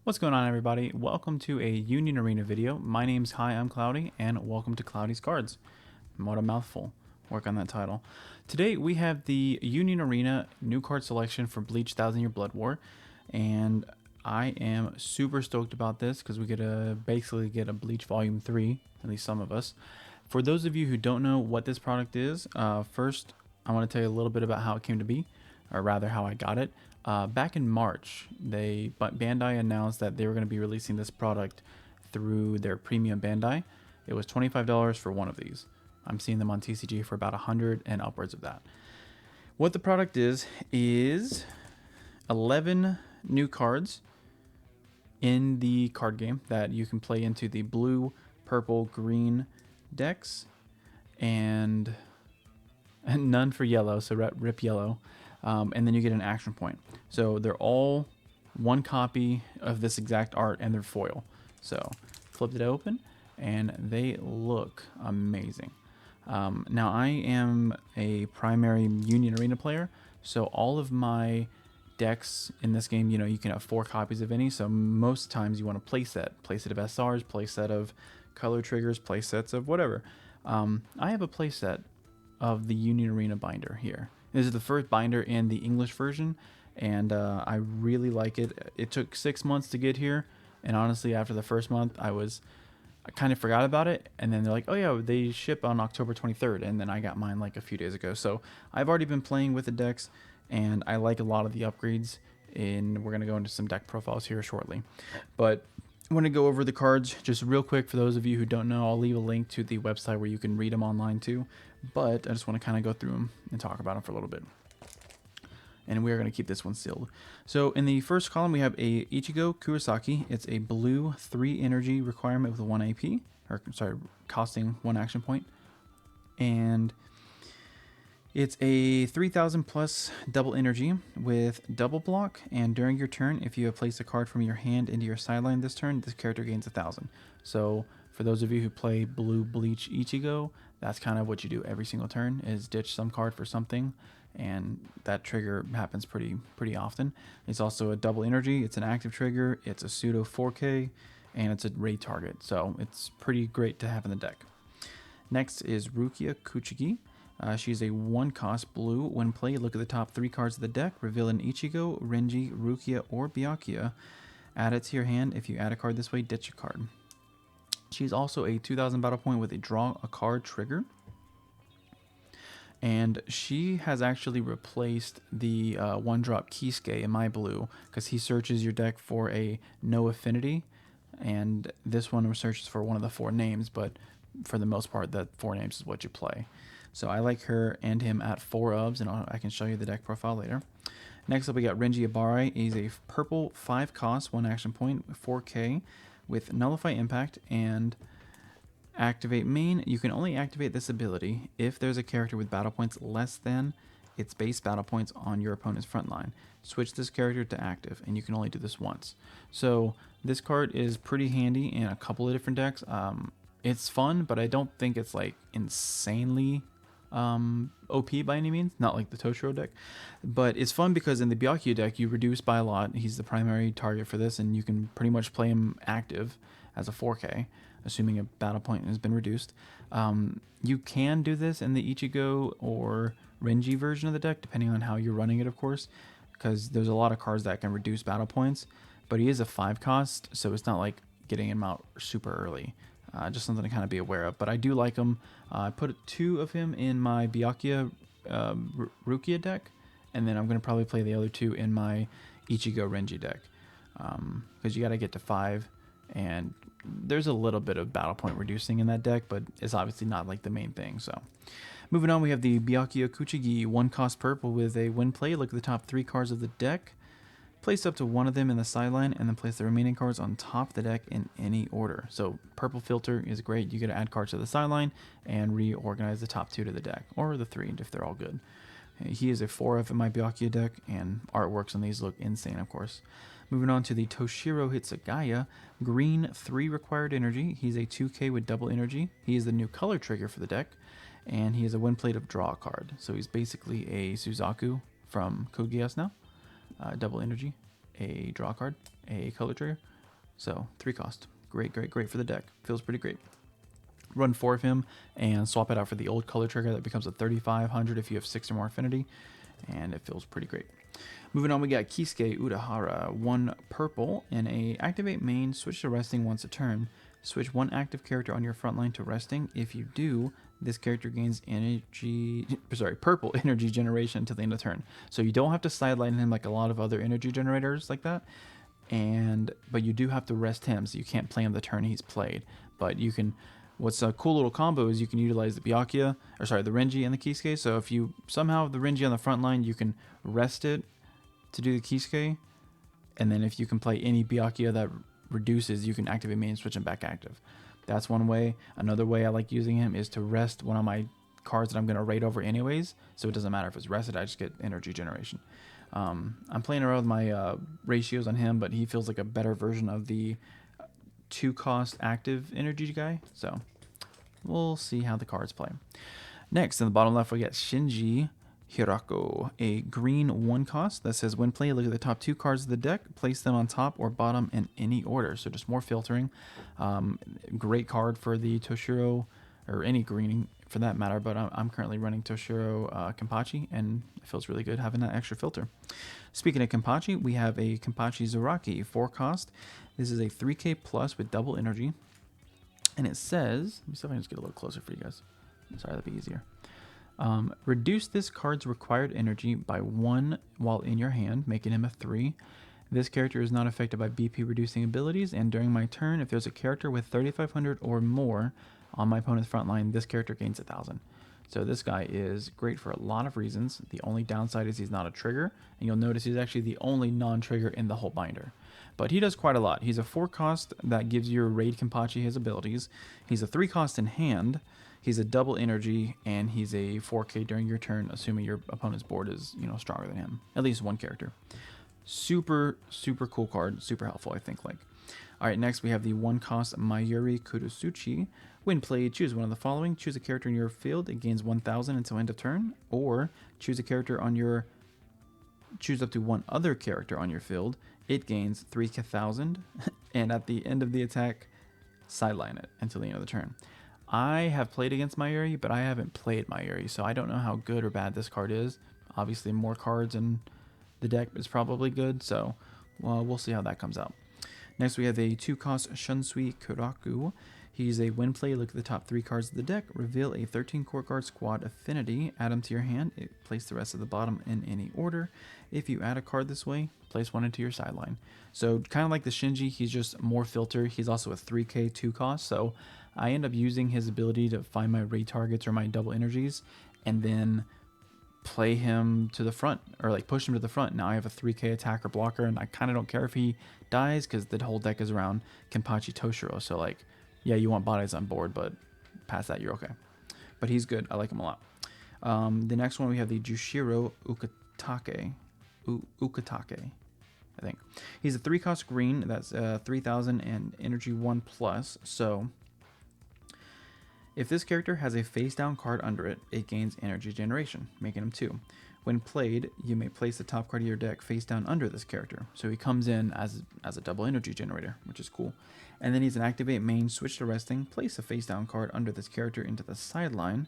What's going on, everybody? Welcome to a Union Arena video. My name's Hi, I'm Cloudy, and welcome to Cloudy's Cards. What a mouthful. Work on that title. Today we have the Union Arena new card selection for Bleach 1000 Year Blood War, and I am super stoked about this because we get to basically get a Bleach Volume 3, at least some of us. For those of you who don't know what this product is, first I want to tell you a little bit about how it came to be, or rather how I got it. Back in March, Bandai announced that they were going to be releasing this product through their premium Bandai. It was $25 for one of these. I'm seeing them on TCG for about 100 and upwards of that. What the product is 11 new cards in the card game that you can play into the blue, purple, green decks, and none for yellow, so rip yellow. And then you get an action point. So they're all one copy of this exact art and they're foil. So flipped it open and they look amazing. Now I am a primary Union Arena player, so all of my decks in this game, you can have 4 copies of any, so most times you want to playset of SRs, playset of color triggers, playsets of whatever. I have a playset of the Union Arena binder here. This is the first binder in the English version, and I really like it. It took 6 months to get here, and honestly, after the first month, I kind of forgot about it, and then they're like, oh yeah, they ship on October 23rd, and then I got mine like a few days ago. So I've already been playing with the decks, and I like a lot of the upgrades, and we're going to go into some deck profiles here shortly. But I want to go over the cards just real quick for those of you who don't know. I'll leave a link to the website where you can read them online too, but I just want to kind of go through them and talk about them for a little bit. And we are going to keep this one sealed. So in the first column we have a Ichigo Kurosaki. It's a blue 3 energy requirement with 1 AP, or sorry, costing 1 action point. And it's a 3000 plus double energy with double block, and during your turn, if you have placed a card from your hand into your sideline this turn, this character gains 1000. So for those of you who play blue Bleach Ichigo, that's kind of what you do every single turn, is ditch some card for something, and that trigger happens pretty often. It's also a double energy, it's an active trigger, it's a pseudo 4K, and it's a raid target, so it's pretty great to have in the deck. Next is Rukia Kuchigi. She's a 1-cost blue. When played, look at the top 3 cards of the deck, reveal an Ichigo, Renji, Rukia, or Byakuya. Add it to your hand. If you add a card this way, ditch a card. She's also a 2000 battle point with a draw a card trigger. And she has actually replaced the 1-drop Kisuke in my blue, because he searches your deck for a no affinity, and this one searches for one of the 4 names, but for the most part, that 4 names is what you play. So I like her and him at 4 UBs, and I can show you the deck profile later. Next up, we got Renji Ibare. He's a purple 5 cost, 1 action point, 4K, with Nullify Impact and Activate Main. You can only activate this ability if there's a character with battle points less than its base battle points on your opponent's front line. Switch this character to active, and you can only do this once. So this card is pretty handy in a couple of different decks. It's fun, but I don't think it's like insanely OP by any means, not like the Toshiro deck, but it's fun because in the Byakuya deck you reduce by a lot. He's the primary target for this, and you can pretty much play him active as a 4K, assuming a battle point has been reduced. You can do this in the Ichigo or Renji version of the deck, depending on how you're running it, of course, because there's a lot of cards that can reduce battle points, but he is a 5 cost, so it's not like getting him out super early. Just something to kind of be aware of. But I do like him. I put 2 of him in my Byakuya Rukia deck, and then I'm going to probably play the other 2 in my Ichigo Renji deck. Because you got to get to 5, and there's a little bit of battle point reducing in that deck, but it's obviously not like the main thing. So moving on, we have the Byakuya Kuchigi 1-cost purple with a when play, look at the top 3 cards of the deck. Place up to 1 of them in the sideline, and then place the remaining cards on top of the deck in any order. So purple filter is great. You get to add cards to the sideline and reorganize the top 2 to the deck, or the 3 if they're all good. He is a 4F in my Byakuya deck, and artworks on these look insane, of course. Moving on to the Toshiro Hitsugaya, green 3 required energy. He's a 2K with double energy. He is the new color trigger for the deck, and he is a win plate of draw a card. So he's basically a Suzaku from Code Geass now. Double energy, a draw card, a color trigger, So 3 cost. Great, great, great for the deck. Feels pretty great. Run 4 of him and swap it out for the old color trigger that becomes a 3500 if you have 6 or more affinity, and it feels pretty great. Moving on, we got Kisuke Urahara, 1 purple, and a activate main, switch to resting once a turn. Switch 1 active character on your front line to resting. If you do, this character gains purple energy generation until the end of the turn. So you don't have to sideline him like a lot of other energy generators like that, but you do have to rest him, so you can't play him the turn he's played. But you can. What's a cool little combo is you can utilize the Byakuya, the Renji and the Kisuke. So if you somehow have the Renji on the front line, you can rest it to do the Kisuke. And then if you can play any Byakuya that reduces, you can activate main and switch him back active. That's one way. Another way I like using him is to rest one of my cards that I'm going to raid over anyways. So it doesn't matter if it's rested, I just get energy generation. I'm playing around with my ratios on him, but he feels like a better version of the 2 cost active energy guy. So we'll see how the cards play. Next, in the bottom left, we got Shinji Hirako, a green 1 cost that says when played, look at the top 2 cards of the deck, place them on top or bottom in any order. So just more filtering. Great card for the Toshiro, or any green for that matter, but I'm currently running Toshiro Kenpachi, and it feels really good having that extra filter. Speaking of Kenpachi, we have a Kenpachi Zaraki 4 cost. This is a 3k plus with double energy, and it says, let me see if I can just get a little closer for you guys. Sorry, that'd be easier. Reduce this card's required energy by 1 while in your hand, making him a 3. This character is not affected by BP reducing abilities, and during my turn, if there's a character with 3500 or more on my opponent's front line, this character gains 1000. So this guy is great for a lot of reasons. The only downside is he's not a trigger, and you'll notice he's actually the only non-trigger in the whole binder. But he does quite a lot. He's a 4 cost that gives your raid Kenpachi his abilities. He's a 3 cost in hand. He's a double energy, and he's a 4k during your turn, assuming your opponent's board is, stronger than him. At least 1 character. Super, super cool card. Super helpful, I think. All right, next we have the 1 cost Mayuri Kurosuchi. When played, choose one of the following. Choose a character in your field. It gains 1000 until end of turn. Or choose a character on your... Choose up to 1 other character on your field. It gains 3000. And at the end of the attack, sideline it until the end of the turn. I have played against Mayuri, but I haven't played Mayuri, so I don't know how good or bad this card is. Obviously, more cards in the deck is probably good, so we'll see how that comes out. Next, we have a 2 cost Shunsui Kuraku. He's a when play, look at the top 3 cards of the deck, reveal a 13 core card squad affinity, add them to your hand, place the rest of the bottom in any order. If you add a card this way, place 1 into your sideline. So kind of like the Shinji, he's just more filter. He's also a 3k 2 cost, so I end up using his ability to find my raid targets or my double energies, and then play him to the front, or push him to the front. Now I have a 3k attacker blocker, and I kind of don't care if he dies because the whole deck is around Kenpachi Toshiro. So yeah, you want bodies on board, but past that, you're okay. But he's good. I like him a lot. The next one, we have the Jushiro Ukatake. I think. He's a 3 cost green. That's 3000 and energy 1 plus. So if this character has a face down card under it, it gains energy generation, making him 2. When played, you may place the top card of your deck face down under this character. So he comes in as a double energy generator, which is cool. And then he's an activate main, switch to resting, place a face down card under this character into the sideline.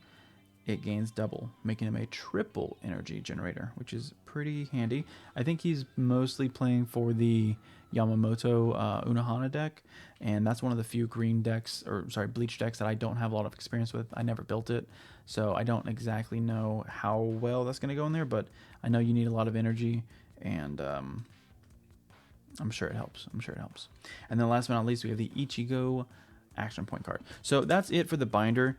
It gains double, making him a triple energy generator, which is pretty handy. I think he's mostly playing for the Yamamoto Unohana deck, and that's one of the few green decks, Bleach decks that I don't have a lot of experience with. I never built it, so I don't exactly know how well that's going to go in there, but I know you need a lot of energy, and I'm sure it helps. And then last but not least, we have the Ichigo action point card. So that's it for the binder.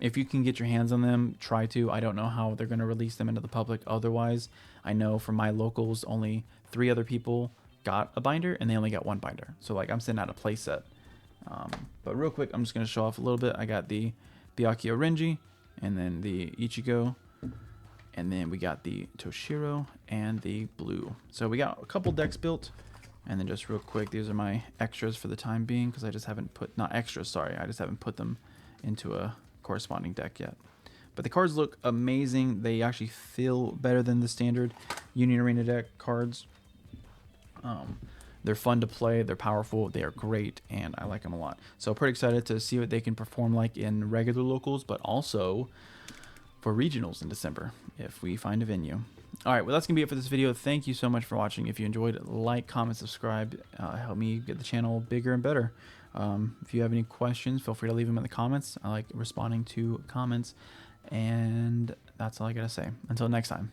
If you can get your hands on them, try to. I don't know how they're going to release them into the public otherwise. I know from my locals, only 3 other people got a binder, and they only got 1 binder. So I'm sending out a play set. But real quick, I'm just going to show off a little bit. I got the Byakuya Renji, and then the Ichigo, and then we got the Toshiro and the blue. So we got a couple decks built. And then just real quick, these are my extras for the time being, because I just haven't put, not extras, sorry, I just haven't put them into a corresponding deck yet. But the cards look amazing. They actually feel better than the standard Union Arena deck cards. They're fun to play, they're powerful, they are great, and I like them a lot. So pretty excited to see what they can perform like in regular locals, but also for regionals in December if we find a venue. All right, well, that's gonna be it for this video. Thank you so much for watching. If you enjoyed it, like, comment, subscribe. Help me get the channel bigger and better. If you have any questions, feel free to leave them in the comments. I like responding to comments, and that's all I gotta say. Until next time.